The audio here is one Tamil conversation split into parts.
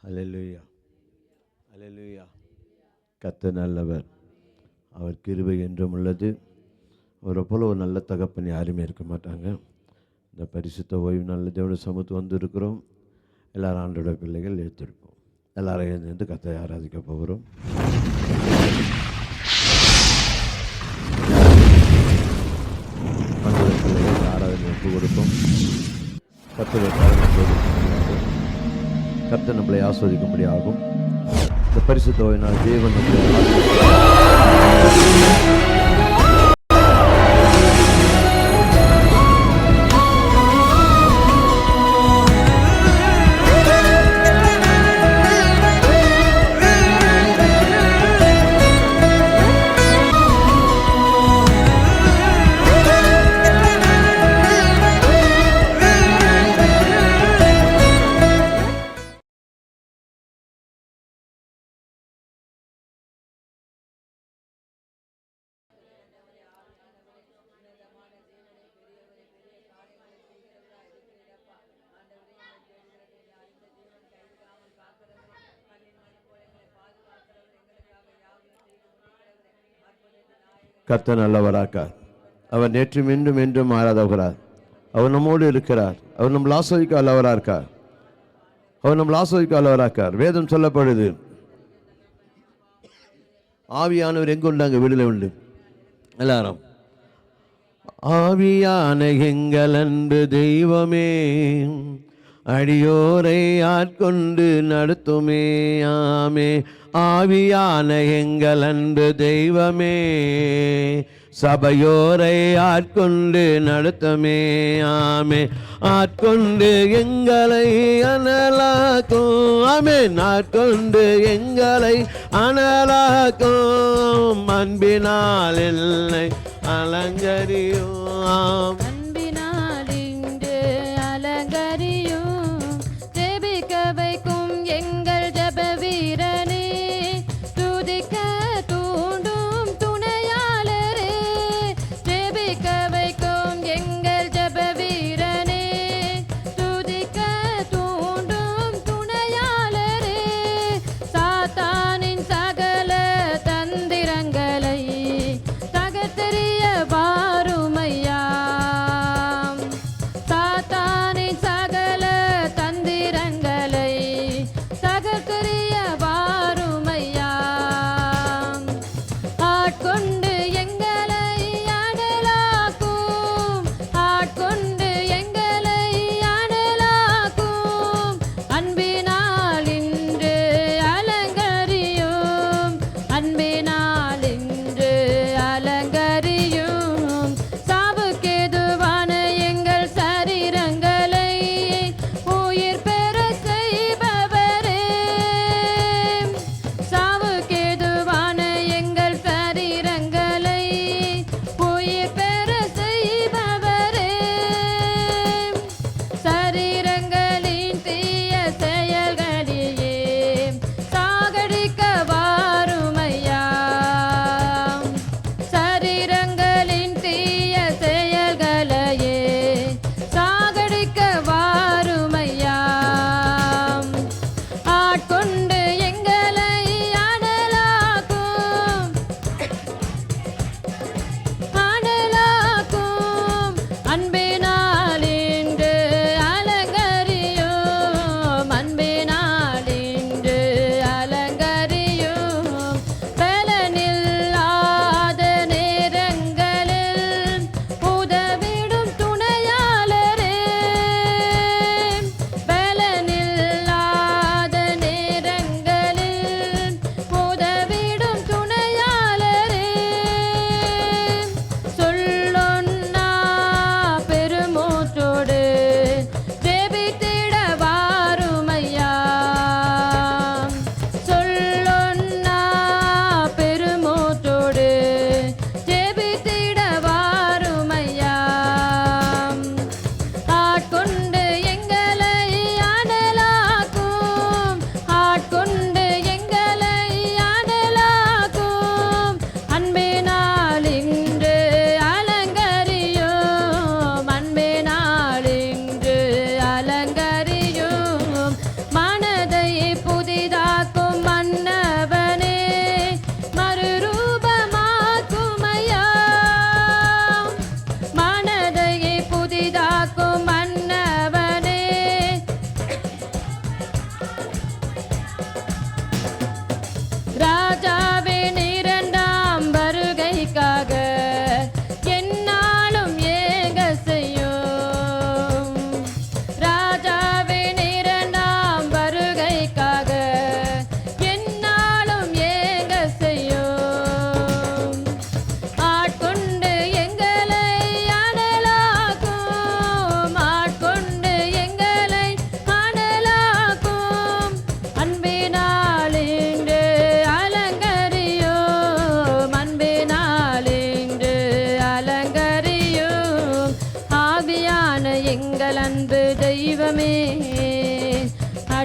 அல்லேலூயா, அல்லேலூயா. கர்த்தர் நல்லவர், அவர் கிருபை என்றும் உள்ளது. அவரை போல ஒரு நல்ல தகப்பன் யாருமே இருக்க மாட்டாங்க. இந்த பரிசுத்த ஓய்வு நல்ல தேவனுடைய சமூகத்து வந்து இருக்கிறோம். எல்லாரும் ஆண்டோட பிள்ளைகள் எடுத்திருப்போம். எல்லாரும் எழுந்து கர்த்தரை ஆராதிக்க போகிறோம். ஆண்டோட பிள்ளைகள் ஆராதனை ஒப்பு கொடுப்போம். கர்த்தர் நம்மளை ஆஸ்வதிக்கும்படி ஆகும். இந்த பரிசுத்த ஓய்வினால் தேவன் கர்த்தர் நல்லவராக்கார். அவர் நேற்று மீண்டும் என்றும் மாறாதவரார். அவர் நம்மோடு இருக்கிறார். அவர் நம்மளை ஆஸ்வதிக்க அல்லவராக இருக்கார். அவர் நம்மளை ஆஸ்வதிக்க அல்லவராக்கார். வேதம் சொல்லப்படுது, ஆவியானவர் எங்கு உண்டு அங்கே விடுதலை உண்டு. எல்லாரும் ஆவியான எங்கள் அன்பு தெய்வமே, அடியோரை ஆட்கொண்டு நடத்துமே. ஆமே. ஆவியான எங்கள் அன்பு தெய்வமே, சபையோரை ஆட்கொண்டு நடத்துமே. ஆமே. ஆட்கொண்டு எங்களை அனலாக்கும். ஆமே. ஆட்கொண்டு எங்களை அனலாக்கும். அன்பினால் என்னை அலங்கரியும். அன்பினால் இன்று அலங்கரியும். ஜெபிக்க வைக்கும் எங்கள் ஜெப வீரனே, துதிக்க தூண்டும் துணையாளரே. ஜெபிக்க வைக்கும் எங்கள் ஜெப வீரனே, துதிக்க தூண்டும் துணையாளரே. சாத்தானின் சகல தந்திரங்களை தகர்த்தெறிய பாருமையா.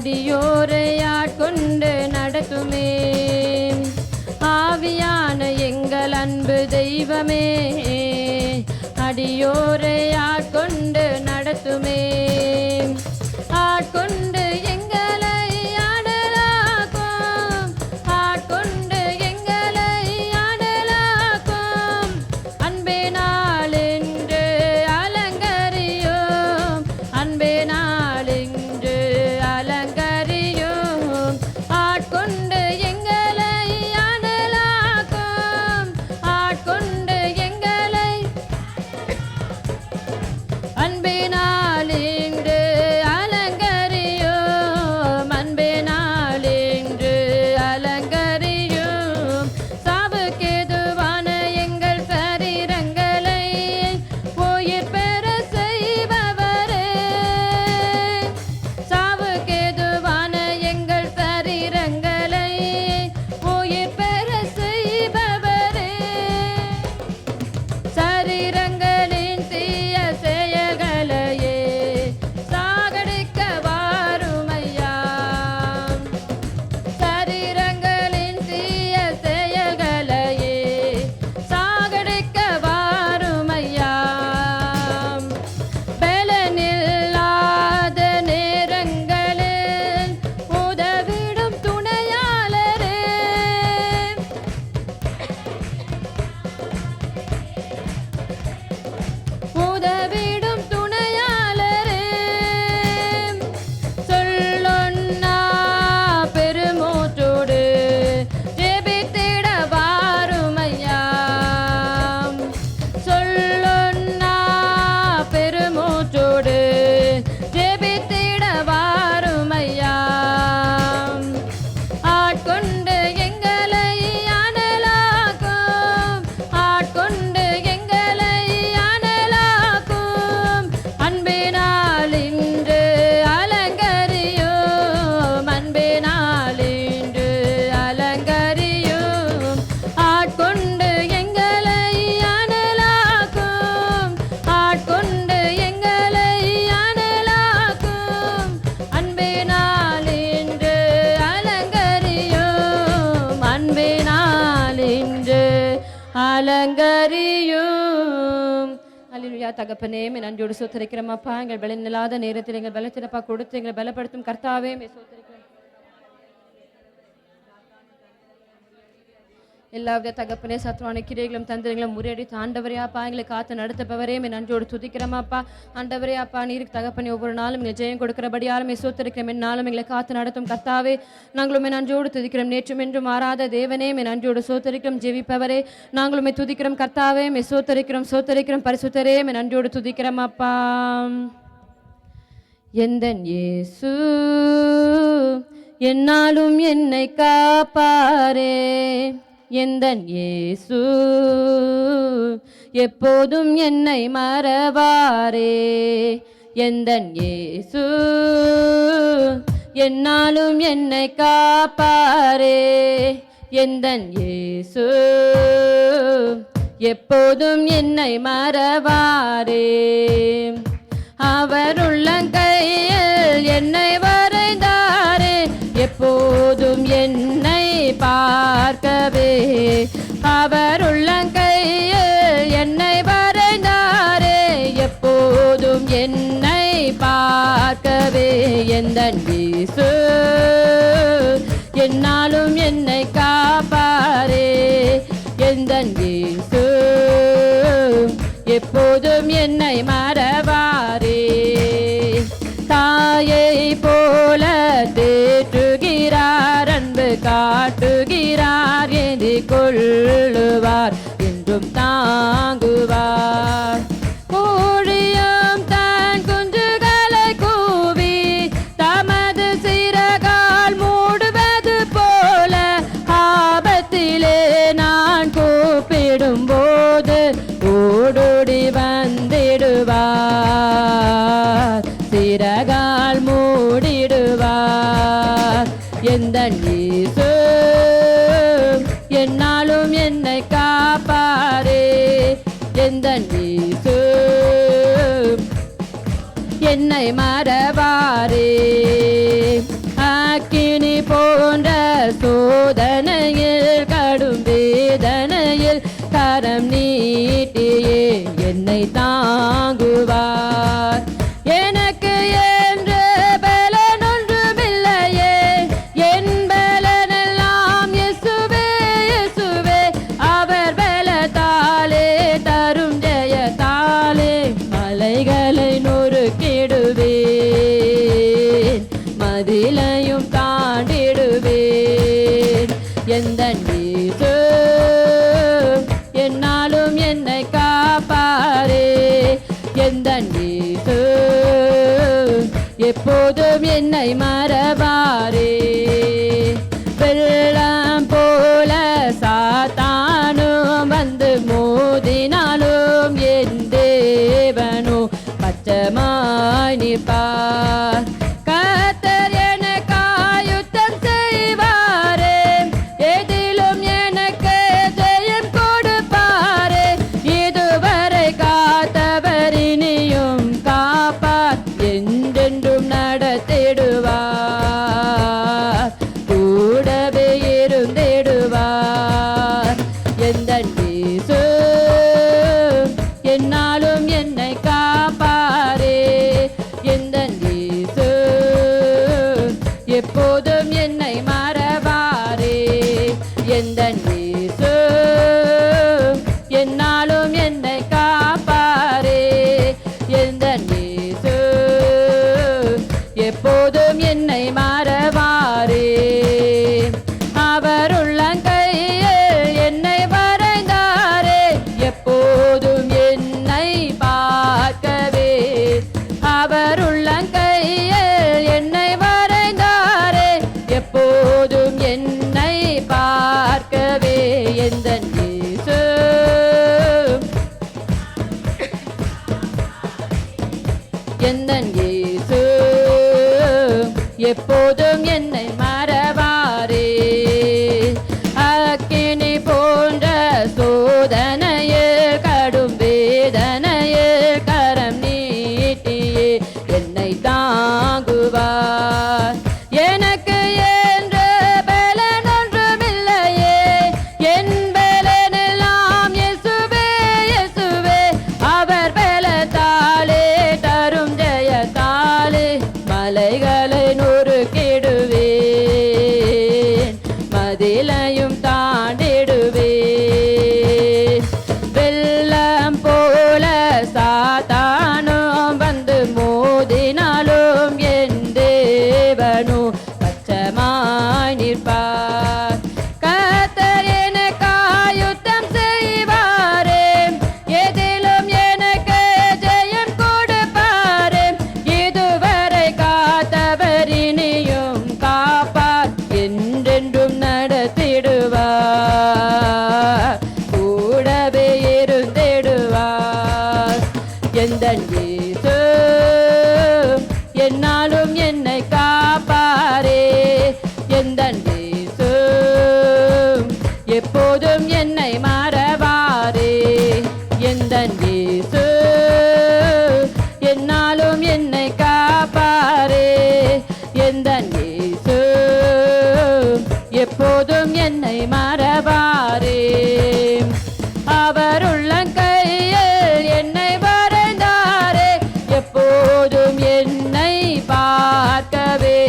அடியோரை ஆட்கொண்டு நடத்துமே. ஆவியான எங்கள் அன்பு தெய்வமே, அடியோரை ஆட்கொண்டு நடத்துமே. ஆட்கொண்டு எங்களை ஆடலாக்கும், ஆட்கொண்டு எங்களை ஆடலாக்கும். அன்பே நாளென்று அலங்கரியும், அன்பே நாளென்று அலங்கரியும். ஆட்கொண்டு எங்களை ஆடலாக்கும், ஆட்கொண்டு எங்களை அன்பே நாளென்று அலங்கரியும், அன்பே நாளென்று அலங்கரியும். சாவுக்கேதுவான எங்கள் சரீரங்களை உயிர் பெற செய்பவரே, சாவுக்கேதுவான எங்கள் சரீரங்களை உயிர் பெற செய்பவரே. சரீரங்களின் தீய செயல்களையே சாகடிக்க வாருமையா, சரீரங்களின் தீய செயல்களையே சாகடிக்க வாருமையா. பலனில்லாத நேரங்களில் உதவிடும் துணையாளரே, உதவிடும் துணையாளரே. சொல்லொன்னா பெருமூச்சோடு ஜெபித்திட வாருமையா, சொல்லொன்னா பெருமூச்சோடு ஜெபித்திட வாருமையா. ஆட்கொண்டு எங்களை ஆனலாக்கும், ஆட்கொண்டு எங்களை ஆனலாக்கும். அன்பே நாளின்று அலங்கரியும், அன்பே நாளின்று அலங்கரியும். ஆட்கொண்டு எங்களை ஆனலாக்கும், ஆட்கொண்டு எங்களை ஆனலாக்கும். அன்பே நாளின்று அலங்கரியும், அன்பே நாளின்று அலங்கரியும். அல்லேலூயா. தகப்பனே, நன்றியோடு சோத்தரிக்கிறோம் அப்பா. எங்கள் பலனில்லாத நேரத்தில் எங்கள் பலத்தினப்பா கொடுத்து எங்களை பலப்படுத்தும் கர்த்தாவே சோத்தரிக்கிறோம். எல்லாவித தகப்பனே சத்ருவான கிரைகளும் தந்திரங்களும் முறியடித்து ஆண்டவரே அப்பா எங்களை காத்து நடத்தப்பவரே நன்றியோடு துதிக்கிறோமாப்பா. ஆண்டவரே அப்பா நீருக்கு தகப்பனே ஒவ்வொரு நாளும் எங்களை ஜெயம் கொடுக்கிறபடியாலும் சோத்தரிக்கிறோம். என்னாலும் எங்களை காத்து நடத்தும் கர்த்தாவே நாங்களுமே நன்றியோடு துதிக்கிறோம். நேற்றும் என்றும் மாறாத தேவனே நன்றியோடு சோத்தரிக்கிறோம். ஜெபிப்பவரே நாங்களுமே துதிக்கிறோம் கர்த்தாவே சோத்தரிக்கிறோம், சோத்தரிக்கிறோம். பரிசுத்தரே நன்றியோடு துதிக்கிறோம் அப்பா. எந்தன் இயேசு என்னாலும் என்னை காப்பாரே, எந்தன் இயேசு எப்போதும் என்னை மறவாரே. எந்தன் இயேசு என்னாலும் என்னை காப்பாரே, எந்தன் இயேசு எப்போதும் என்னை மறவாரே. அவர் உள்ளங்கையில் என்னை வரைந்தாரே, எப்போதும் என்னை பார்க்கவே. அவர் உள்ளங்கையில் என்னை வரைந்தாரே, எப்போதும் என்னை பார்க்கவே. எந்தன் இயேசு என்னாலும் என்னை காப்பாரே, எந்தன் இயேசு எப்போதும் என்னை மறவாரே. தாயை போல தேற்றுகிறார், அன்பு காட்டுகிறார், ஏந்தி கொள்ளுவார், என்றும் தாங்குவார். கோழியும் தன் குஞ்சுகளை கூவி தமது சிறகால் மூடுவது போல, ஆபத்திலே நான் கூப்பிடும் போது ஓடோடி வந்திடுவார், சிறகால் மூடிடுவார். எந்தன் இயேசு என்னாலும் என்னை காப்பாரே, எந்தன் இயேசு என்னை மறவாரே. அக்கினி போன்ற சோதனையில் கடும் வேதனையில் கரம் நீட்டியே என்னை தாங்குவார். எனக்கு என்று பலன் ஒன்றுமில்லையே, என் பலனெல்லாம் இயேசுவே இயேசுவே. அவர் பலத்தாலே தரும் ஜெயத்தாலே மலைகளை நொறுக்கிடுவேன், மதிலையும் தாண்டிடுவேன். எந்தன் இயேசு என்னாலும் என்னை காப்பாரே, எந்தன் இயேசு எப்போதும் என்னை மறவாரே. வெள்ளம் போல சாத்தானும் வந்து மோதினாலும் என் தேவனோ பச்சமாய் நிற்பார். கர்த்தர் எனக்காய் யுத்தம் செய்வாரே, எதிலும் எனக்கு ஜெயம் கொடுப்பாரே. இதுவரை காத்தவர் இனியும் காப்பார், என்றென்றும் நடத்திடுவார், கூடவே இருந்திடுவார். எந்தன் இயேசு என்னாலும் என்னை காப்பாரே, எந்தன் இயேசு எப்போதும் என்னை மறவாரே. எந்தன் இயேசு என்னாலும் என்னை காப்பாரே, எந்தன் இயேசு எப்போதும் என்னை மறவாரே. அவர் உள்ளங்கையில் என்னை வரைந்தாரே, எப்போதும் என்னை பார்க்கவே. அவர் உள்ளங்கையில் என்னை வரைந்தாரே, எப்போதும் என்னை பார்க்கவே. எந்தன் இயேசு எந்தன் இயேசு எப்போதும் என்னை மறவாரே. அக்கினி போன்ற சோதனையில் கடும் வேதனையில் கரம் நீட்டியே என்னை தாங்குவார். எனக்கு என்று பலன் ஒன்றுமில்லையே, என் பலனெல்லாம் இயேசுவே இயேசுவே. அவர் பலத்தாலே தரும் ஜெயத்தாலே மலைகளை நொறுக்கிடுவேன், மதிலையும் தாண்டிடுவேன். வெள்ளம் போல சாத்தானும் வந்து மோதினாலும் என் தேவனோ பச்சமாய் நிற்பார். கர்த்தர் எனக்காய் யுத்தம் செய்வாரே, எதிலும் எனக்கு ஜெயம் கொடுப்பாரே. இதுவரை காத்தவர் இனியும் காப்பார், என்றென்றும் நடத்திடுவார், கூடவே இருந்திடுவார். எந்தன் இயேசு என்னாலும் என்னை காப்பாரே, எந்தன் இயேசு எப்போதும் என்னை மறவாரே. எந்தன் இயேசு என்னாலும் என்னை காப்பாரே, எந்தன் இயேசு எப்போதும் என்னை மறவாரே. அவர் உள்ளங்கையில் என்னை வரைந்தாரே, எப்போதும் என்னை பார்க்கவே.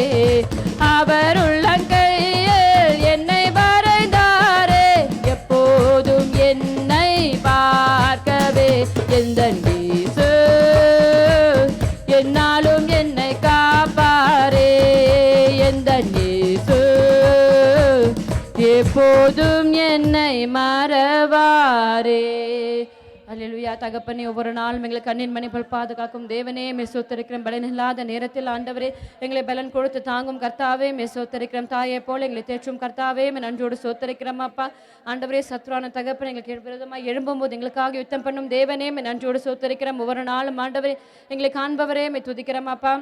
அவர் உள்ளங்கையில் என்னை வரைந்தாரே, எப்போதும் என்னை பார்க்கவே. எந்தன் இயேசு என்னாலும் என்னை காப்பாரே, எந்தன் இயேசு எப்போதும் என்னை மறவாரே. அல்லேலூயா. தகப்பனே, ஒவ்வொரு நாளும் எங்களை கண்ணின் மணி போல் பாதுகாக்கும் தேவனே, மெசோத்தரிக்கிறோம். பலன் இல்லாத நேரத்தில் ஆண்டவரே எங்களை பலன் கொடுத்து தாங்கும் கர்த்தாவே, மெசோத்தரிக்கிறோம். தாயை போல் எங்களை தேற்றும் கர்த்தாவே, நன்றோடு சோத்தரிக்கிறோம் அப்பா. ஆண்டவரே, சத்ருவான தகப்பன் எங்களுக்கு விரோதமாக எழும்பும்போது எங்களுக்காக யுத்தம் பண்ணும் தேவனே, நன்றோடு சோத்தரிக்கிறோம். ஒவ்வொரு நாளும் ஆண்டவரே எங்களை காண்பவரே துதிக்கிறோம் அப்பா.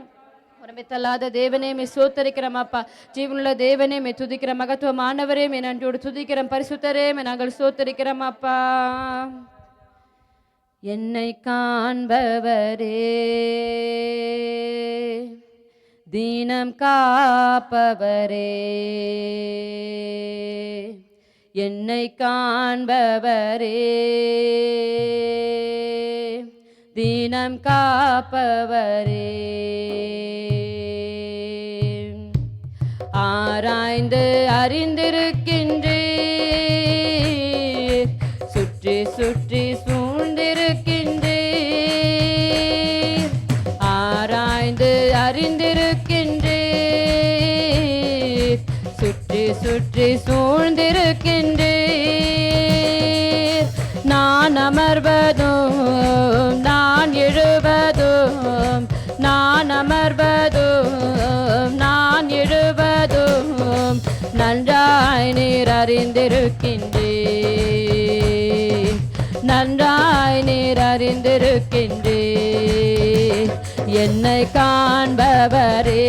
உடம்பை தள்ளாத தேவனே சோத்தரிக்கிறோம் அப்பா. ஜீவனுள்ள தேவனே துதிக்கிற மகத்துவமானவரே நன்றோடு துதிக்கிறோம். பரிசுத்தரே நாங்கள் சோத்தரிக்கிறோம் அப்பா. என்னை காண்பவரே தீனம் காப்பவரே, என்னை காண்பவரே, தீனம் காப்பவரே, ஆராய்ந்து அறிந்திருக்கின்றீர், சுற்றி சுற்றி சூழ்ந்திருக்கின்றீர், ஆராய்ந்து அறிந்திருக்கின்றீர், சுற்றி சுற்றி சூழ்ந்திருக்கின்றீர், நான் அமர்வதும் நான் எழுவதும், நான் அமர்வதும் நான் எழுவதும் நன்றாய் நீர் அறிந்திருக்கின்றீர், நன்றாய் நீர் அறிந்திருக்கின்றீர், என்னை காண்பவரே,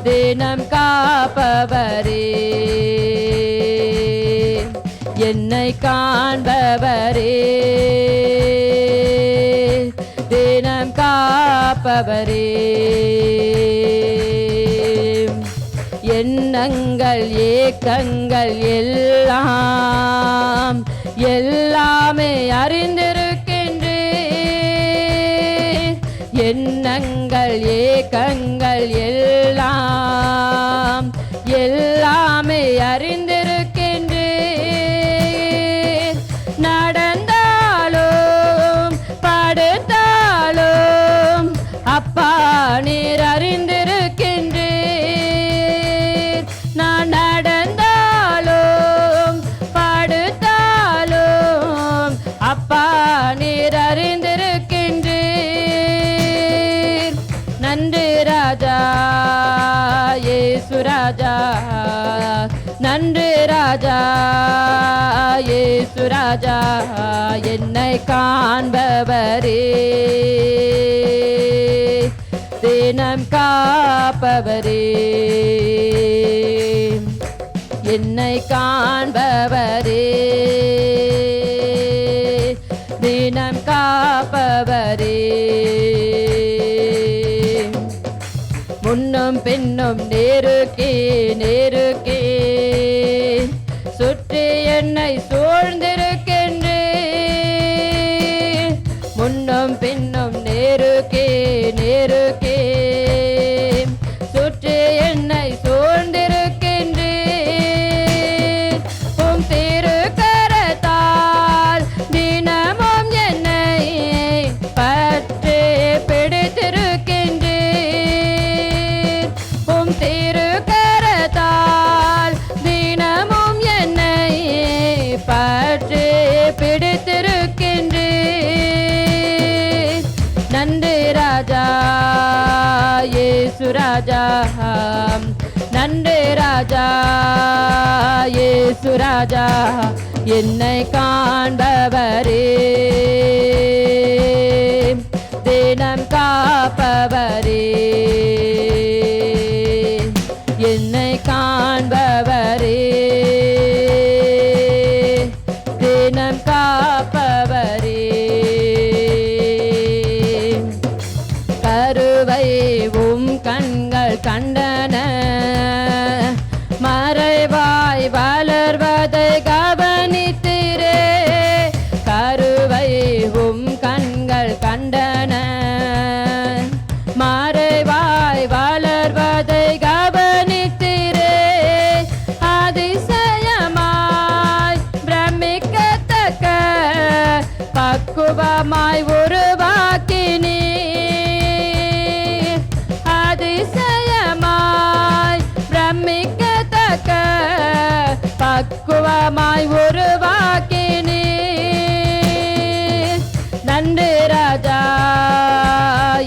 தினம் காப்பவரே, என்னை காண்பவரே, தினம் காப்பவரே, எண்ணங்கள் ஏக்கங்கள் எல்லாம் எல்லாமே அறிந்திருக்கின்றீர், எண்ணங்கள் ஏக்கங்கள் எல்லாம் எல்லாமே அறிந்திருக்கின்றீர், நடந்தாலும் படுத்தாலும் அப்பா நீர் அறிந்திருக்கின்றீர், நான் நடந்தாலும் படுத்தாலும் அப்பா நீர் அறிந்திருக்கின்றீர், நன்றி ராஜா இயேசு ராஜா, நன்றி ராஜா இயேசு ராஜா, என்னை காண்பவரே, தினம் காப்பவரே, என்னை காண்பவரே, தினம் காப்பவரே, முன்னும் பின்னும் நேருக்கே நேருக்கே சுற்றி என்னை சூழ்ந்திருக்கின்றீர், முன்னும் பின்னும் நேருக்கே நேருக்கே சுற்றி என்னை சூழ்ந்திருக்கின்றீர், உம் திருக்கரத்தால் தினமும் என்னை பற்றி பிடித்திருக்கின்றீர், உம் திருக்கரத்தால் தினமும் என்னை பற்றி பிடித்திருக்கின்றீர், நன்றி ராஜா இயேசு ராஜா, நன்றி ராஜா இயேசு ராஜா, என்னை காண்பவரே, தினம் காப்பவரே, என்னை காண்பவரே, தினம் காப்பவரே, கருவை உம் கண்கள் கண்டன, மறைவாய் வளர்வதை கவனித்தீரே, கருவை உம் கண்கள் கண்டன, மறைவாய் வளர்வதை கவனித்தீரே, அதிசயமாய் பிரமிக்கத்தக்க பக்குவமாய் உருவாக்கினீர், அதிசயமாய் பிரமிக்கத்தக்க பக்குவமாய் உருவாக்கினீர், நன்றி ராஜா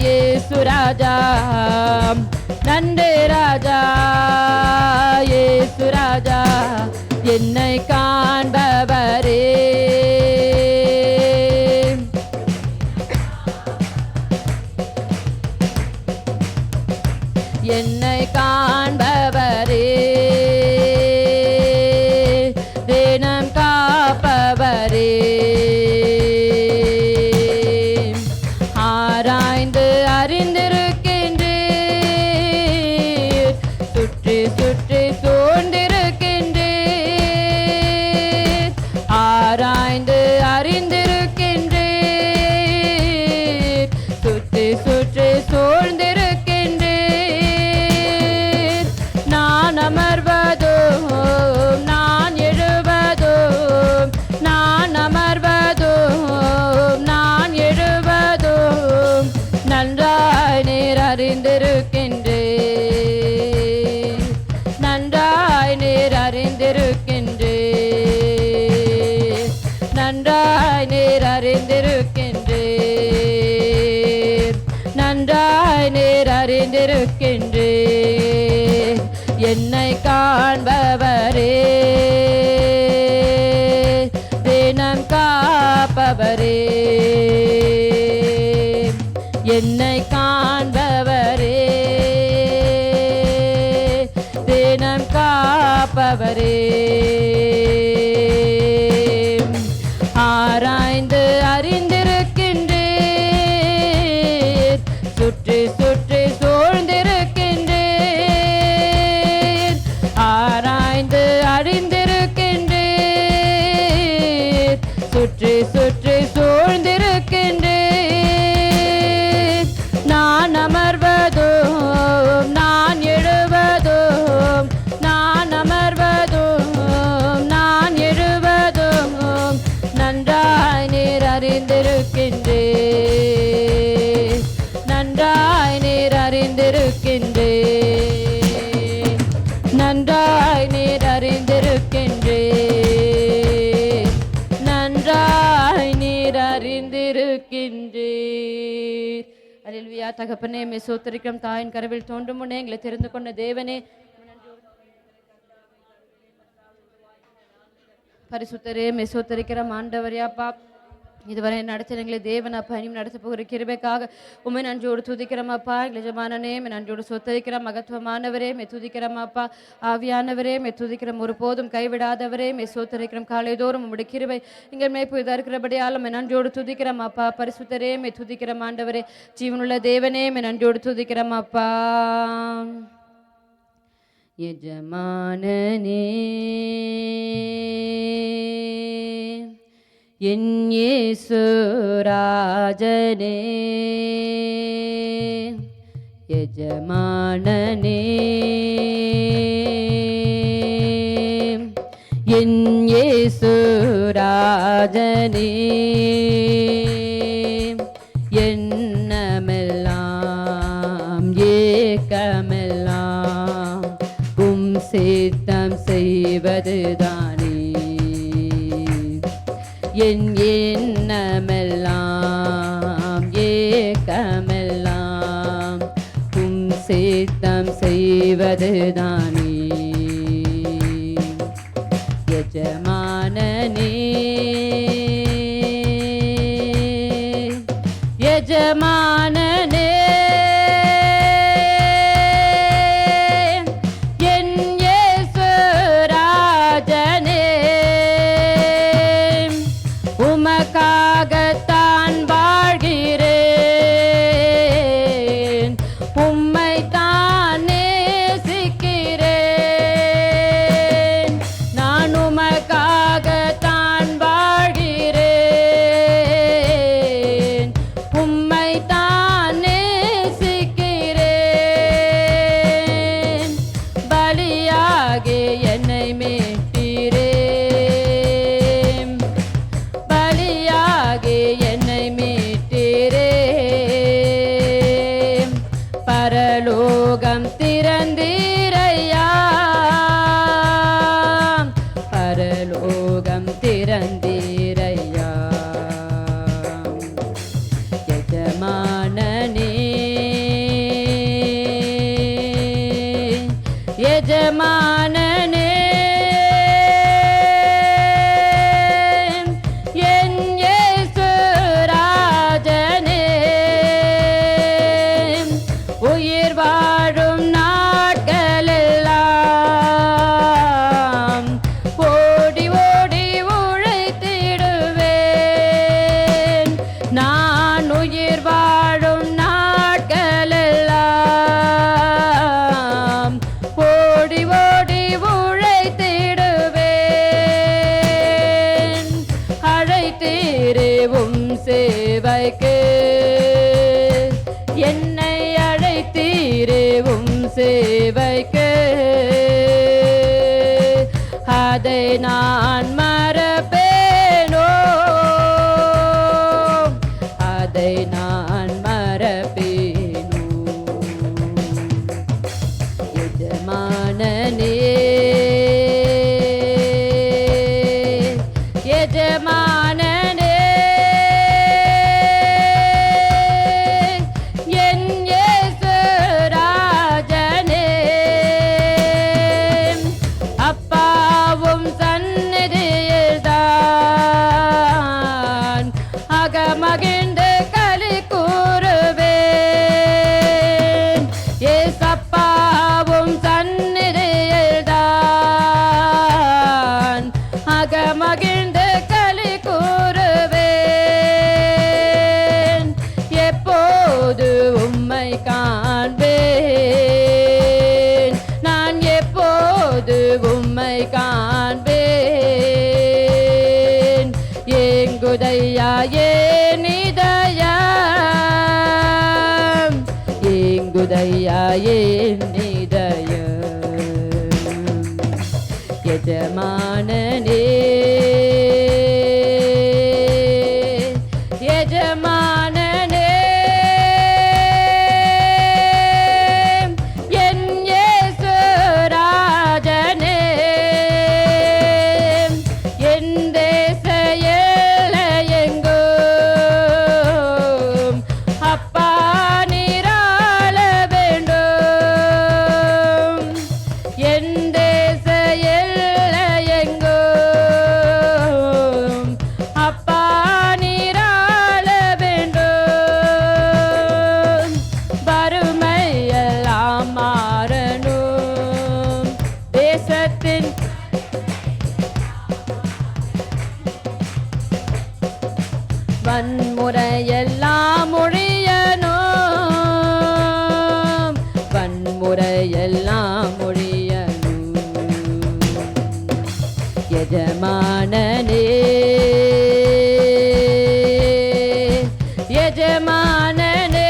இயேசு ராஜா, நன்றி ராஜா இயேசு ராஜா, என்னை காண்பவரே, என்னை காண்பவரே, தினம் காப்பவரே, ஆராய்ந்து அறிந்திரு அறிந்திருக்கின்றேன். என்னை காண்பவரே, தினம் காப்பவரே, என்னை காண்பவரே, தினம் காப்பவரே, ஆராய்ந்து அறிந்திருக்கின்றேன், சுற்றி சுற்றி சூழ்ந்திருக்கின்றேன், ஆராய்ந்து அறிந்திருக்கின்றேன், சுற்றி சுற்றி சூழ்ந்திருக்கின்றேன். நான் அமர்வதும் நான் எழுவதும், நான் அமர்வதும் நான் எழுவதும் நன்றாய் நீர் அறிந்திருக்கின்றேன், நன்றாய் நீர் அறிந்திருக்கின்றேன், நன்றாய் நீர் அறிந்திருக்கின்றேன், நன்றாய் நீர் அறிந்திருக்கின்றேன். அல்லேலூயா. தகப்பனே மே சோத்திரிக்கிறோம். தாயின் கருவில் தோன்றும் முன்னே எங்களை தெரிந்து கொண்ட தேவனே, பரிசுத்தரே மே சோத்திரிக்கிறோம். ஆண்டவரே அப்பா, இதுவரை நடத்தின எங்களை தேவன் அப்பா இனியும் நடத்த போகிற கிருபைக்காக உண்மை நன்றியோடு துதிக்கிறோம் அப்பா. எஜமானனே மே நன்றியோடு சொத்தரிக்கிறோம். மகத்துவமானவரே மே துதிக்கிறோம் அப்பா. ஆவியானவரே மே துதிக்கிறோம். ஒருபோதும் கைவிடாதவரே மே சோத்தரிக்கிறோம். காலைதோறும் உம்முடைய கிருபை எங்கள் மேய்ப்பு இதாக இருக்கிறபடியாலும் மே நன்றியோடு துதிக்கிறோம் அப்பா. பரிசுத்தரே மே துதிக்கிறோம். ஆண்டவரே ஜீவனுள்ள தேவனே மே நன்றியோடு துதிக்கிறோம் அப்பா. எஜமானனே என் இயேசு ராஜனே, எஜமானனே என் இயேசு ராஜனே, எண்ணமெல்லாம் ஏக்கமெல்லாம் உம் சித்தம் செய்வதுதானே, என் எண்ணமெல்லாம் ஏக்கமெல்லாம் உம் சித்தம் செய்வதுதானே. எஜமானனே எஜமானனே என் இயேசு ராஜனே, உமக்காகத்தான் வாழ்கிறேன், உம்மைத்தான் நேசிக்கிறேன், நான் உமக்காகத்தான் வாழ்கிறேன், உம்மைத்தான் நேசிக்கிறேன், பலியாகி என்னை மீட்டீரே, பலியாகி என்னை மீட்டீரே, பரலோகம் திறந்தீரையா, பரலோகம் திறந்தீரையா. எஜமானனே எஜமானனே என் இயேசு ராஜனே, உயிர் வாழும் நாட்களெல்லாம் ஓடி ஓடி உழைத்திடுவேன், நான் உயிர் வாழும் நாட்களெல்லாம் ஓடி ஓடி உழைத்திடுவேன், அழைத்தீரே உம் சேவைக்கு, என்னை அழைத்தீரே உம் சேவைக்கு, அதை நான் மறப்பேனோ, அதை நான் மறப்பேனோ. எஜமானனே எஜமானனே என் இயேசு ராஜனே, எஜமானனே எஜமானனே என் இயேசு ராஜனே என் தேச எல்லையெங்கும் அப்பா நீராள வேண்டும் என் தேச எல்லையெங்கும் அப்பா நீராள வேண்டும் வறுமை எல்லாம் மாறணும் தேசத்தின் வன்முறையெல்லாம் ஒழியணும் வன்முறையெல்லாம் ஒழியணும் எஜமானனே எஜமானனே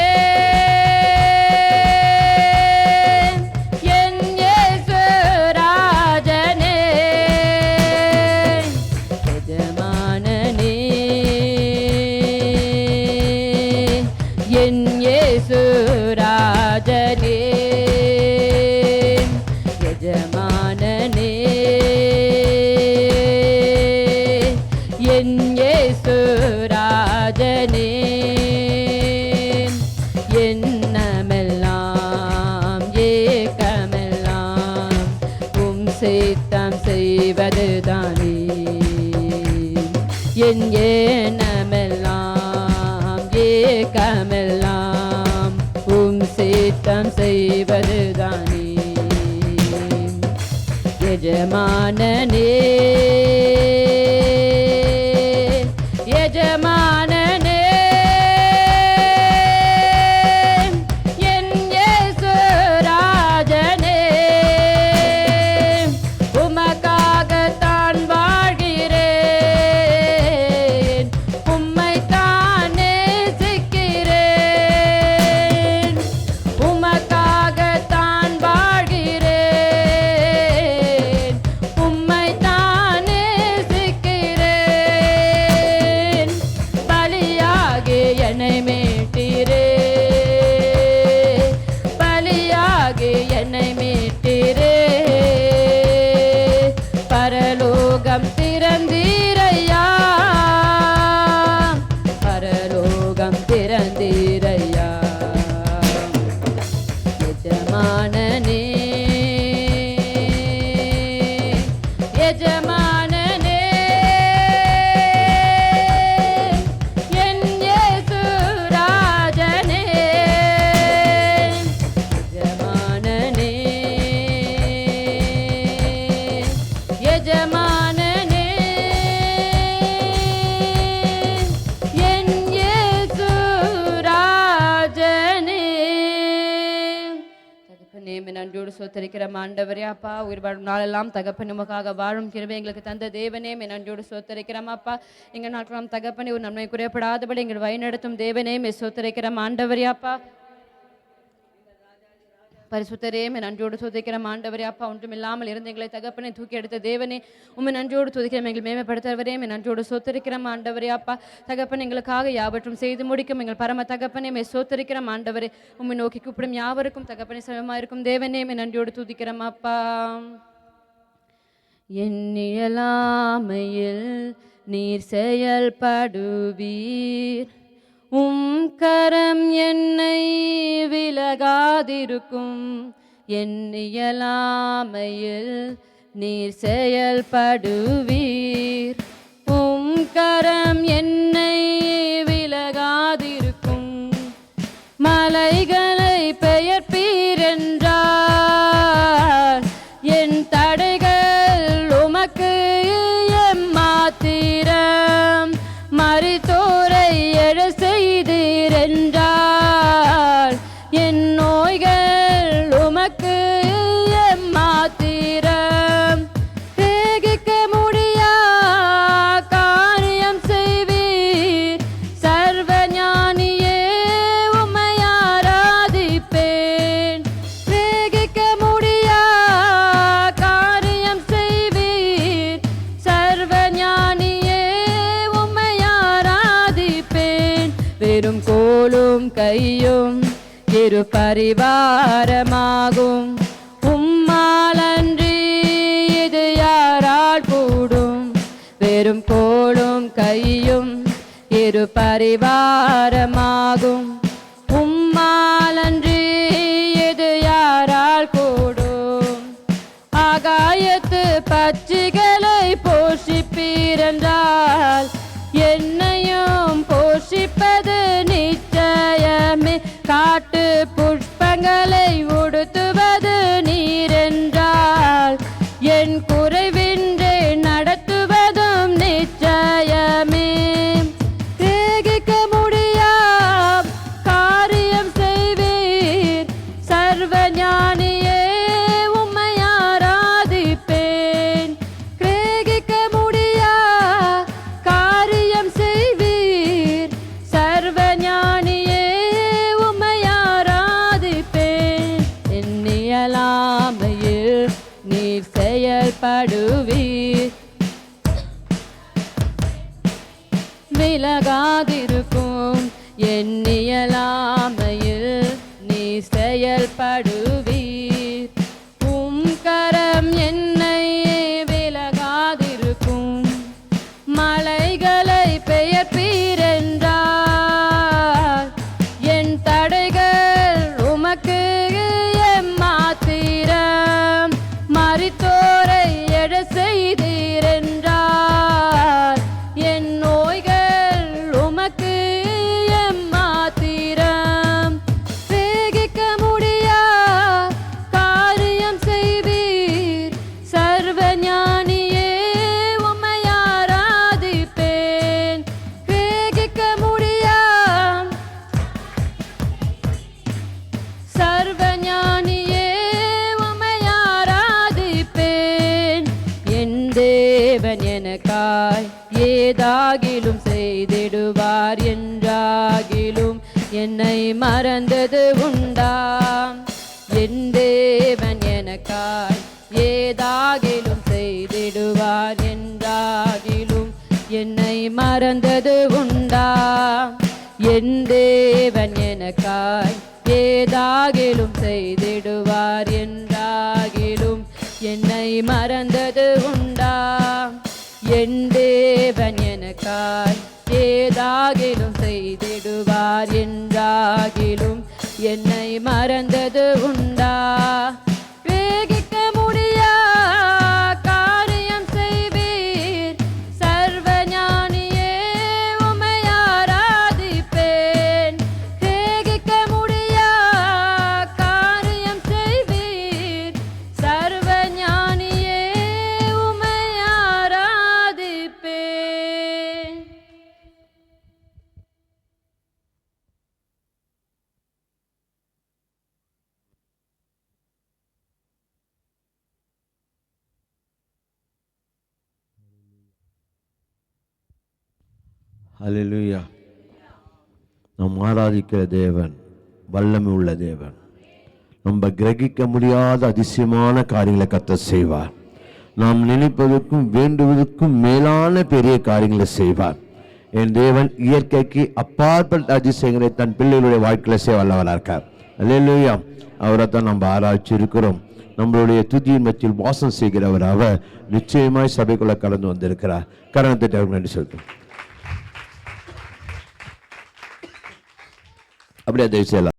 என் இயேசு ராஜனே எஜமானனே என் இயேசு ராஜனே எஜமானனே என் இயேசு ராஜனே எண்ணமெல்லாம் ஏக்கமெல்லாம் சித்தம் செய்வதுதானே என் எண்ணமெல்லாம் ஏக்கமெல்லாம் சித்தம் செய்வதுதானே எஜமானனே எஜமானனே என் இயேசு ராஜனே உமக்காகத்தான் வாழ்கிறேன் உம்மைத்தான் நேசிக்கிறேன் உமக்காகத்தான் வாழ்கிறேன் உம்மைத்தான் நேசிக்கிறேன் பலியாகி என்னை மீட்டீரே பலியாகி என்னை மீட்டீரே பரலோகம் திறந்தீரையா பரலோகம் திறந்தீரையா எஜமானனே எஜமானனே என் இயேசு ராஜனே எஜமானனே எஜமானனே என் இயேசு ராஜனே தகப்பனே நன்றியோடு சோத்தரிக்கிற ஆண்டவரே அப்பா உயிர் வாழும் நாளெல்லாம் தகப்பன் உமக்காக வாழும் கிருபை எங்களுக்கு தந்த தேவனே நன்றியோடு சோத்தரிக்கிறோம் அப்பா எங்கள் நாட்களெல்லாம் தகப்பனே ஒரு நன்மை குறையப்படாதபடி எங்கள் வழிநடத்தும் தேவனே சோத்தரிக்கிறோம் ஆண்டவரே அப்பா பரிசுத்தரே நன்றியோடு துதிக்கிறோம் ஆண்டவரே அப்பா ஒன்றுமில்லாமல் இருந்து எங்களை தகப்பனை தூக்கி எடுத்த தேவனே உண்மை நன்றியோடு துதிக்கிறோம் எங்களை மேம்படுத்துவரே நன்றியோடு சோத்தரிக்கிறோம் ஆண்டவரே அப்பா தகப்பன் எங்களுக்காக யாவற்றும் செய்து முடிக்கும் எங்கள் பரம தகப்பனே சோத்தரிக்கிறோம் ஆண்டவரே உண்மை நோக்கி கூப்பிடும் யாவருக்கும் தகப்பனை சமமாக இருக்கும் தேவனே நன்றியோடு துதிக்கிறோம் அப்பா என் இயலாமையில் நீர் செயல்படுவீர் கரம் என்னை விலகாதிருக்கும் என் இயலாமையில் நீர் செயல்படுவீர் கரம் என்னை விலகாதிருக்கும் மலைகளை பெயர்ப்பீர் என்றார் என் தடைகள் உமக்கு எம்மாத்திரம் மரித்தோரை எழ செய்தீர் என்றால் என் நோய்கள் உமக்கு எம்மாத்திரம் கிரகிக்க முடியா காரியம் செய்வீர் இரு பரிவாரமாகும். உம்மாலன்றி இது யாரால் கூடும்? வெறும் கோலும் கையும் இரு பரிவாரமாகும். உம்மாலன்றி இது யாரால் கூடும்? ஆகாயத்து பட்சிகளை போஷிப்பீரென்றால் என்னையும் போஷிப்பது நிச்சயமே. காட்டு புஷ்பங்களை உடுத்துவது நீரென்றால் என் குறைவின்றி நடத்துவதும் நிச்சயமே. கிரகிக்க முடியா காரியம் செய்வீர், சர்வ ஞானியே உம்மை ஆராதிப்பேன். கிரகிக்க முடியா காரியம் செய்வீர், சர்வ ஞானியே உம்மை ஆராதிப்பேன். எண்ணியலாமையில் நீர் செயல்படுவீர், விலகாதிருக்கும் எண்ணியலாமையில் நீ செயல்படுவீர். உம் கரம் என்னை விலகாதிருக்கும். மலைகளை பெயர்ப்பீரென்றார் என் தடைகள் உமக்கு எம்மாத்திரம். மரித்தோரை எழ செய்தீரென்றார் என் நோய்கள் உமக்கு எம்மாத்திரம். வேகிக்க முடியா காரியம் செய்வீர், சர்வ ஞானியே உம்மை ஆராதிப்பேன். வேகிக்க முடியா சர்வ ஞானியே உம்மை ஆராதிப்பேன். என் தேவன் எனக்காய் ஏதாகிலும் செய்திடுவார் என்றாகிலும் என்னை மறந்தது உண்டாம். என் தேவன் எனக்காய் ஏதாகிலும் செய்திடுவார் என்றாகிலும் என்னை மறந்தது உண்டாம். என் தேவன் எனக்காய் ஏதாகிலும் செய்திடுவார் என்றாகிலும் என்னை மறந்தது உண்டாம். என் தேவன் எனக்காய் ஏதாகிலும் செய்திடுவார் என்றாகிலும் என்னை மறந்தது உண்டா? வேகிக்க முடியா காரியம் செய்வீர், சர்வ ஞானியே உம்மை ஆராதிப்பேன். வேகிக்க முடியா காரியம் செய்வீர், சர்வ ஞானியே உம்மை ஆராதிப்பேன். ஹல்லேலூயா. நாம் ஆராதிக்கிற தேவன் வல்லமை உள்ள தேவன். நம்ம கிரகிக்க முடியாத அதிசயமான காரியங்களை கர்த்தர் செய்வார். நாம் நினைப்பதற்கும் வேண்டுவதற்கும் மேலான பெரிய காரியங்களை செய்வார். என் தேவன் இயற்கைக்கு அப்பாற்பட்ட அதிசயங்களை தன் பிள்ளைகளுடைய வாழ்க்கையில் செய்ய வல்லவராக இருக்கார். ஹல்லேலூயா. அவரை தான் நம்ம ஆராய்ச்சி இருக்கிறோம். நம்மளுடைய துதியின் மத்தியில் வாசம் செய்கிறவர் அவர் நிச்சயமாய் சபைக்குள்ள கடந்து வந்திருக்கிறார். கரணத்தை நன்றி சொல்றோம். அப்படியே தயவு செய்யலாம்.